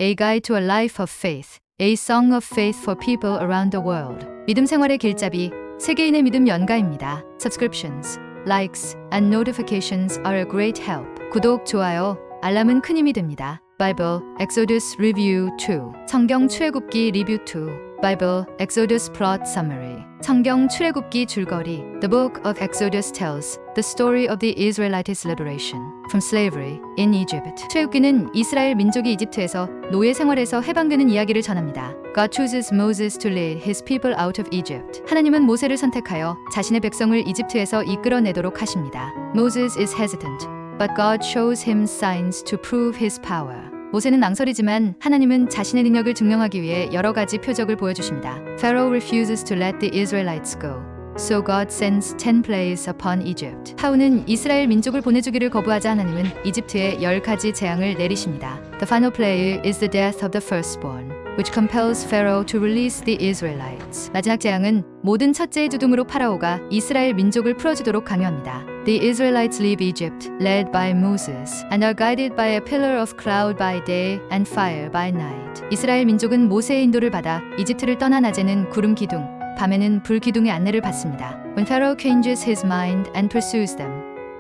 A Guide to a Life of Faith, A Song of Faith for People Around the World. 믿음 생활의 길잡이, 세계인의 믿음 연가입니다. Subscriptions, likes, and notifications are a great help. 구독, 좋아요, 알람은 큰 힘이 됩니다. Bible, Exodus Review 2. 성경 출애굽기 리뷰 2. Bible, Exodus Plot Summary. 성경 출애굽기 줄거리. The book of Exodus tells the story of the Israelites' liberation from slavery in Egypt. 출애굽기는 이스라엘 민족이 이집트에서 노예 생활에서 해방되는 이야기를 전합니다. God chooses Moses to lead his people out of Egypt. 하나님은 모세를 선택하여 자신의 백성을 이집트에서 이끌어내도록 하십니다. Moses is hesitant, but God shows him signs to prove his power. 모세는 낭설이지만 하나님은 자신의 능력을 증명하기 위해 여러 가지 표적을 보여주십니다. Pharaoh refuses to let the Israelites go, so God sends 10 plagues upon Egypt. 파우는 이스라엘 민족을 보내주기를 거부하자 하나님은 이집트에 10가지 재앙을 내리십니다. The final plague is the death of the firstborn, which compels Pharaoh to release the Israelites. 마지막 재앙은 모든 첫째의 두둥으로 파라오가 이스라엘 민족을 풀어주도록 강요합니다. The Israelites leave Egypt, led by Moses, and are guided by a pillar of cloud by day and fire by night. 이스라엘 민족은 모세의 인도를 받아 이집트를 떠나 낮에는 구름 기둥, 밤에는 불 기둥의 안내를 받습니다. When Pharaoh changes his mind and pursues them,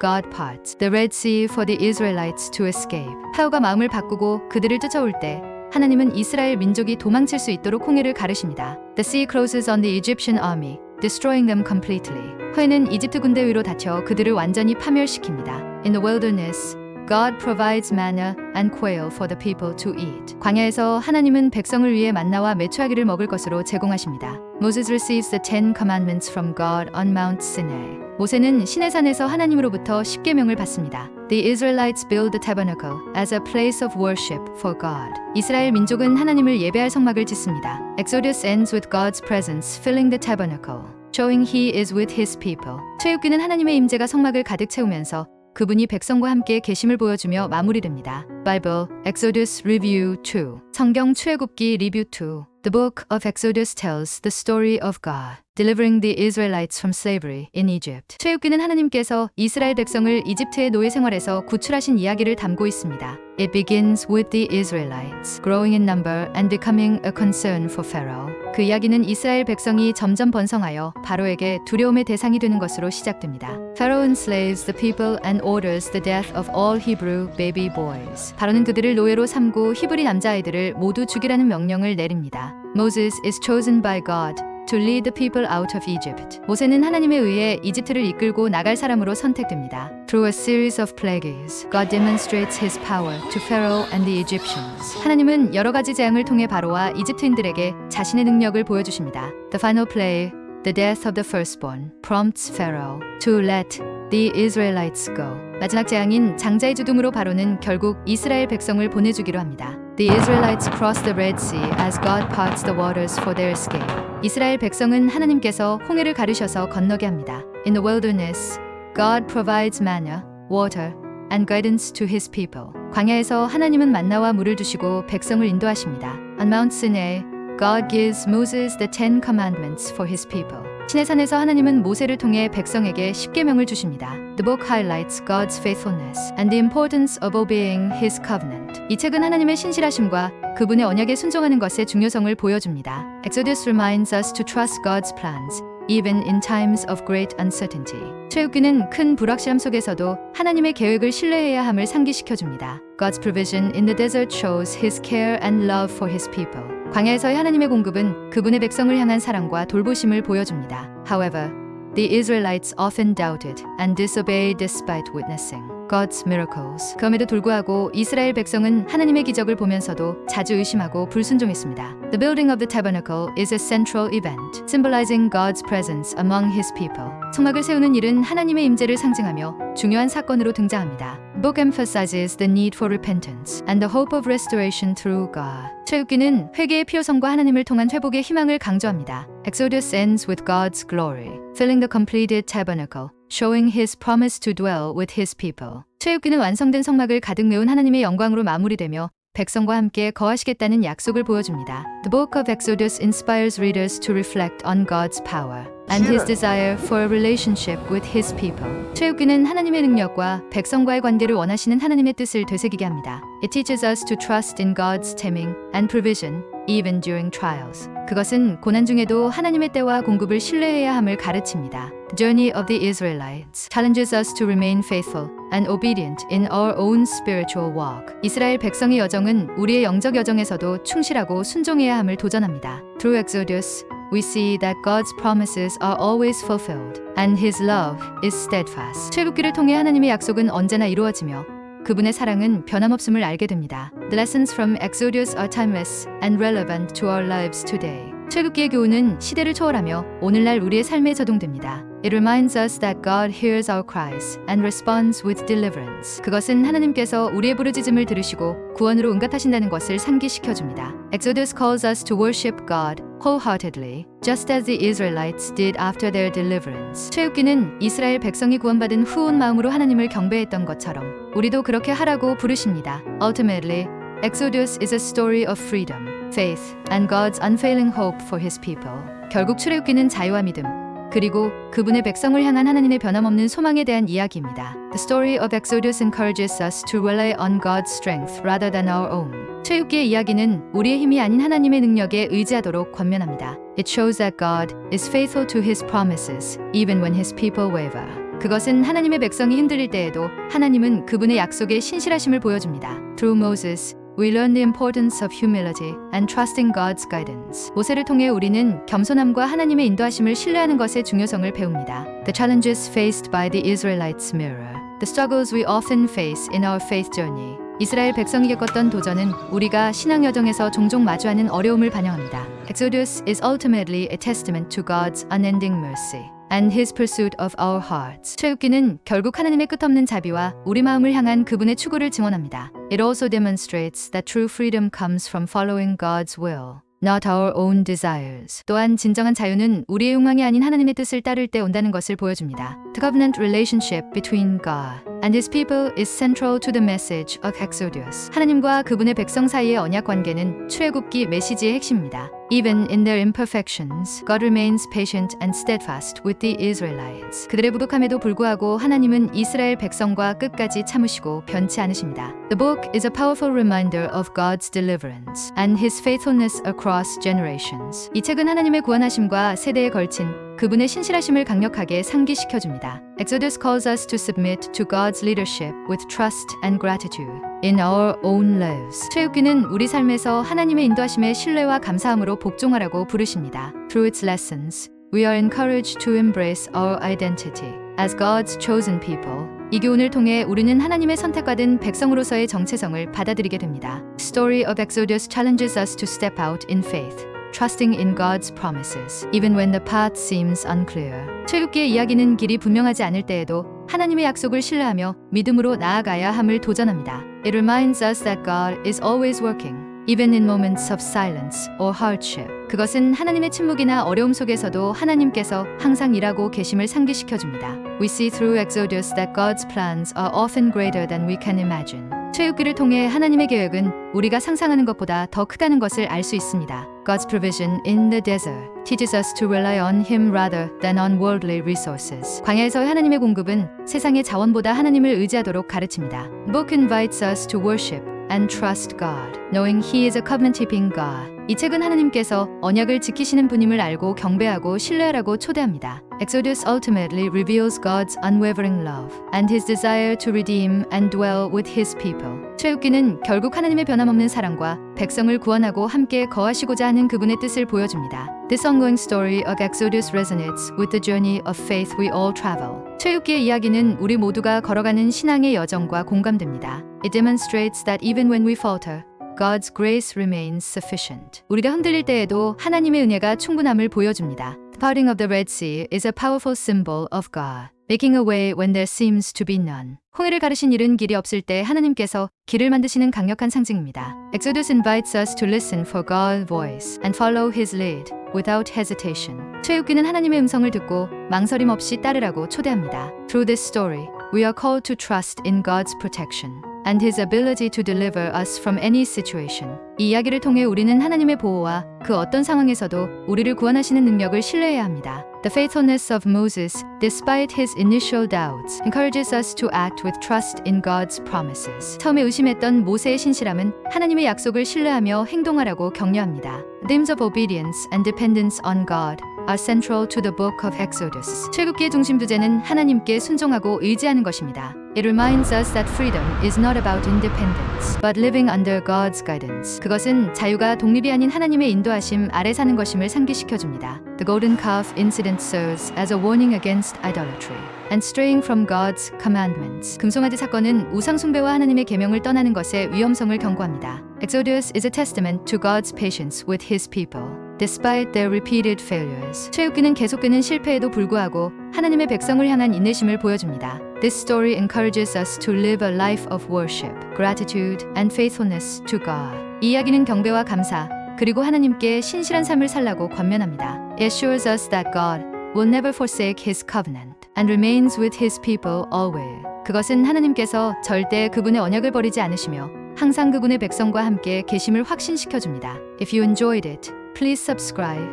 God parts the Red Sea for the Israelites to escape. 파라오가 마음을 바꾸고 그들을 쫓아올 때 하나님은 이스라엘 민족이 도망칠 수 있도록 홍해를 가르십니다. The sea closes on the Egyptian army, destroying them completely. 홍해는 이집트 군대 위로 닫혀 그들을 완전히 파멸시킵니다. In the wilderness, God provides manna and quail for the people to eat. 광야에서 하나님은 백성을 위해 만나와 메추라기를 먹을 것으로 제공하십니다. Moses receives the 10 commandments from God on Mount Sinai. 모세는 시내산에서 하나님으로부터 십계명을 받습니다. The Israelites build the tabernacle as a place of worship for God. 이스라엘 민족은 하나님을 예배할 성막을 짓습니다. Exodus ends with God's presence filling the tabernacle, showing He is with His people. 출애굽기는 하나님의 임재가 성막을 가득 채우면서 그분이 백성과 함께 계심을 보여주며 마무리됩니다. Bible, Exodus Review 2. 성경 출애굽기 리뷰 2. The book of Exodus tells the story of God delivering the Israelites from slavery in Egypt. 출애굽기는 하나님께서 이스라엘 백성을 이집트의 노예 생활에서 구출하신 이야기를 담고 있습니다. It begins with the Israelites growing in number and becoming a concern for Pharaoh. 그 이야기는 이스라엘 백성이 점점 번성하여 바로에게 두려움의 대상이 되는 것으로 시작됩니다. Pharaoh enslaves the people and orders the death of all Hebrew baby boys. 바로는 그들을 노예로 삼고 히브리 남자아이들을 모두 죽이라는 명령을 내립니다. Moses is chosen by God to lead the people out of Egypt. 모세는 하나님에 의해 이집트를 이끌고 나갈 사람으로 선택됩니다. Through a series of plagues, God demonstrates His power to Pharaoh and the Egyptians. 하나님은 여러 가지 재앙을 통해 바로와 이집트인들에게 자신의 능력을 보여주십니다. The final plague, the death of the firstborn, prompts Pharaoh to let the Israelites go. 마지막 재앙인 장자의 주둥으로 바로는 결국 이스라엘 백성을 보내주기로 합니다. The Israelites cross the Red Sea as God parts the waters for their escape. 이스라엘 백성은 하나님께서 홍해를 가르셔서 건너게 합니다. In the wilderness, God provides manna, water, and guidance to His people. 광야에서 하나님은 만나와 물을 주시고 백성을 인도하십니다. On Mount Sinai, God gives Moses the 10 commandments for His people. 시내산에서 하나님은 모세를 통해 백성에게 십계명을 주십니다. The book highlights God's faithfulness and the importance of obeying His covenant. 이 책은 하나님의 신실하심과 그분의 언약에 순종하는 것의 중요성을 보여줍니다. Exodus reminds us to trust God's plans, even in times of great uncertainty. 출애굽기는 큰 불확실함 속에서도 하나님의 계획을 신뢰해야 함을 상기시켜줍니다. God's provision in the desert shows His care and love for His people. 광야에서의 하나님의 공급은 그분의 백성을 향한 사랑과 돌보심을 보여줍니다. However, the Israelites often doubted and disobeyed despite witnessing God's miracles. 그럼에도 불구하고 이스라엘 백성은 하나님의 기적을 보면서도 자주 의심하고 불순종했습니다. The building of the tabernacle is a central event, symbolizing God's presence among His people. 성막을 세우는 일은 하나님의 임재를 상징하며 중요한 사건으로 등장합니다. The book emphasizes the need for repentance and the hope of restoration through God. 출애굽기는 회개의 피요성과 하나님을 통한 회복의 희망을 강조합니다. Exodus ends with God's glory, filling the completed tabernacle, showing His promise to dwell with His people. 출애굽기는 완성된 성막을 가득 메운 하나님의 영광으로 마무리되며 백성과 함께 거하시겠다는 약속을 보여줍니다. The book of Exodus inspires readers to reflect on God's power and His desire for a relationship with His people. 출애굽기는 하나님의 능력과 백성과의 관계를 원하시는 하나님의 뜻을 되새기게 합니다. It teaches us to trust in God's timing and provision even during trials. 그것은 고난 중에도 하나님의 때와 공급을 신뢰해야 함을 가르칩니다. The journey of the Israelites challenges us to remain faithful and obedient in our own spiritual walk. 이스라엘 백성의 여정은 우리의 영적 여정에서도 충실하고 순종해야 함을 도전합니다. Through Exodus, we see that God's promises are always fulfilled and His love is steadfast. 출애굽기를 통해 하나님의 약속은 언제나 이루어지며 그분의 사랑은 변함없음을 알게 됩니다. The lessons from Exodus are timeless and relevant to our lives today. 출애굽기의 교훈은 시대를 초월하며 오늘날 우리의 삶에 적용됩니다. It reminds us that God hears our cries and responds with deliverance. 그것은 하나님께서 우리의 부르짖음을 들으시고 구원으로 응답하신다는 것을 상기시켜줍니다. Exodus calls us to worship God wholeheartedly, just as the Israelites did after their deliverance. 출애굽기는 이스라엘 백성이 구원받은 후 온 마음으로 하나님을 경배했던 것처럼 우리도 그렇게 하라고 부르십니다. Ultimately, Exodus is a story of freedom, faith, and God's unfailing hope for His people. 결국 출애굽기는 자유와 믿음, 그리고 그분의 백성을 향한 하나님의 변함없는 소망에 대한 이야기입니다. The story of Exodus encourages us to rely on God's strength rather than our own. 출애굽기의 이야기는 우리의 힘이 아닌 하나님의 능력에 의지하도록 권면합니다. It shows that God is faithful to His promises, even when His people waver. 그것은 하나님의 백성이 흔들릴 때에도 하나님은 그분의 약속에 신실하심을 보여줍니다. Through Moses, we learn the importance of humility and trusting God's guidance. 모세를 통해 우리는 겸손함과 하나님의 인도하심을 신뢰하는 것의 중요성을 배웁니다. The challenges faced by the Israelites mirror the struggles we often face in our faith journey. 이스라엘 백성이 겪었던 도전은 우리가 신앙 여정에서 종종 마주하는 어려움을 반영합니다. Exodus is ultimately a testament to God's unending mercy and His pursuit of our hearts. 출애굽기는 결국 하나님의 끝없는 자비와 우리 마음을 향한 그분의 추구를 증언합니다. It also demonstrates that true freedom comes from following God's will, not our own desires. 또한 진정한 자유는 우리의 욕망이 아닌 하나님의 뜻을 따를 때 온다는 것을 보여줍니다. The covenant relationship between God and His people is central to the message of Exodus. 하나님과 그분의 백성 사이의 언약 관계는 출애굽기 메시지의 핵심입니다. Even in their imperfections, God remains patient and steadfast with the Israelites. 그들의 부족함에도 불구하고 하나님은 이스라엘 백성과 끝까지 참으시고 변치 않으십니다. The book is a powerful reminder of God's deliverance and His faithfulness across generations. 이 책은 하나님의 구원하심과 세대에 걸친 그분의 신실하심을 강력하게 상기시켜줍니다. Exodus calls us to submit to God's leadership with trust and gratitude in our own lives. 출애굽기는 우리 삶에서 하나님의 인도하심에 신뢰와 감사함으로 복종하라고 부르십니다. Through its lessons, we are encouraged to embrace our identity as God's chosen people. 이 교훈을 통해 우리는 하나님의 선택받은 백성으로서의 정체성을 받아들이게 됩니다. The story of Exodus challenges us to step out in faith, trusting in God's promises, even when the path seems unclear. 출애굽기의 이야기는 길이 분명하지 않을 때에도 하나님의 약속을 신뢰하며 믿음으로 나아가야 함을 도전합니다. It reminds us that God is always working, even in moments of silence or hardship. 그것은 하나님의 침묵이나 어려움 속에서도 하나님께서 항상 일하고 계심을 상기시켜줍니다. We see through Exodus that God's plans are often greater than we can imagine. 출애굽기를 통해 하나님의 계획은 우리가 상상하는 것보다 더 크다는 것을 알 수 있습니다. God's provision in the desert teaches us to rely on Him rather than on worldly resources. 광야에서의 하나님의 공급은 세상의 자원보다 하나님을 의지하도록 가르칩니다. The book invites us to worship and trust God, knowing He is a covenant-keeping God. 이 책은 하나님께서 언약을 지키시는 분임을 알고 경배하고 신뢰하라고 초대합니다. Exodus ultimately reveals God's unwavering love and His desire to redeem and dwell with His people. 출애굽기는 결국 하나님의 변함없는 사랑과 백성을 구원하고 함께 거하시고자 하는 그분의 뜻을 보여줍니다. This ongoing story of Exodus resonates with the journey of faith we all travel. 출애굽기의 이야기는 우리 모두가 걸어가는 신앙의 여정과 공감됩니다. It demonstrates that even when we falter, God's grace remains sufficient. 우리가 흔들릴 때에도 하나님의 은혜가 충분함을 보여줍니다. The parting of the Red Sea is a powerful symbol of God, making a way when there seems to be none. 홍해를 가르신 일은 길이 없을 때 하나님께서 길을 만드시는 강력한 상징입니다. Exodus invites us to listen for God's voice and follow His lead without hesitation. 출애굽기는 하나님의 음성을 듣고 망설임 없이 따르라고 초대합니다. Through this story, we are called to trust in God's protection, and His ability to deliver us from any situation. 이 이야기를 통해 우리는 하나님의 보호와 그 어떤 상황에서도 우리를 구원하시는 능력을 신뢰해야 합니다. The faithfulness of Moses, despite his initial doubts, encourages us to act with trust in God's promises. 처음에 의심했던 모세의 신실함은 하나님의 약속을 신뢰하며 행동하라고 격려합니다. Themes of obedience and dependence on God are central to the book of Exodus. 출애굽기의 중심 주제는 하나님께 순종하고 의지하는 것입니다. It reminds us that freedom is not about independence, but living under God's guidance. 그것은 자유가 독립이 아닌 하나님의 인도하심 아래 사는 것임을 상기시켜줍니다. The golden calf incident serves as a warning against idolatry and straying from God's commandments. 금송아지 사건은 우상 숭배와 하나님의 계명을 떠나는 것의 위험성을 경고합니다. Exodus is a testament to God's patience with His people. Despite their repeated failures. 출애굽기는 계속되는 실패에도 불구하고 하나님의 백성을 향한 인내심을 보여줍니다. This story encourages us to live a life of worship, gratitude, and faithfulness to God. 이 이야기는 경배와 감사, 그리고 하나님께 신실한 삶을 살라고 권면합니다. It assures us that God will never forsake His covenant and remains with His people always. 그것은 하나님께서 절대 그분의 언약을 버리지 않으시며 항상 그분의 백성과 함께 계심을 확신시켜줍니다. If you enjoyed it, please subscribe,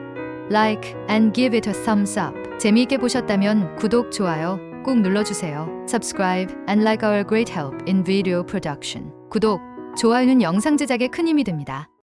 like, and give it a thumbs up. 재미있게 보셨다면 구독, 좋아요 꼭 눌러주세요. Subscribe and like our great help in video production. 구독, 좋아요는 영상 제작에 큰 힘이 됩니다.